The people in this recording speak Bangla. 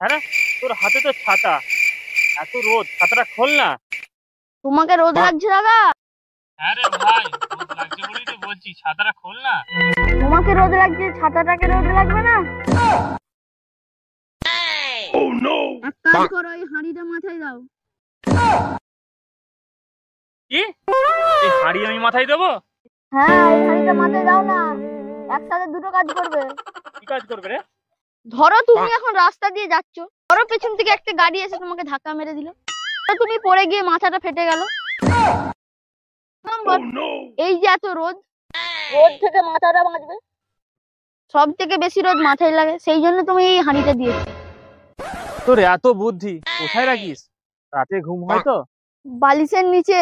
হ্যাঁ রে, তোর হাতে তো ছাতা, এত রোদ, ছাতাটা খোল না। তোমাকে রোদ লাগছে দাদা? হ্যাঁ রে ভাই, রোদ লাগছে বলেই তো বলছি, ছাতাটা খোল না। তোমাকে রোদ লাগছে, ছাতাটাকে রোদ লাগবে না? এক কাজ করো, এই হাঁড়িটা মাথায় দাও। কি? এই হাঁড়ি আমি মাথায় দেবো? হ্যাঁ, এই হাঁড়িটা মাথায় দাও না, একসাথে দুটো কাজ করবে। কি কাজ করবে রে? ধরো তুমি এখন রাস্তা দিয়ে যাচ্ছ, ধরো পেছন থেকে একটা গাড়ি এসে তোমাকে ধাক্কা মেরে দিল, তো তুমি পড়ে গিয়ে মাথাটা ফেটে গেল। নম্বর, এই যে এত রোদ, রোদ থেকে মাথাটা বাঁচবে। সব থেকে বেশি রোদ মাথায় লাগে, সেই জন্য তুমি এই হাঁড়িটা দিয়েছো। তোর এত বুদ্ধি কোথায় রাখিস? রাতে ঘুম হয় তো? বালিশের নিচে।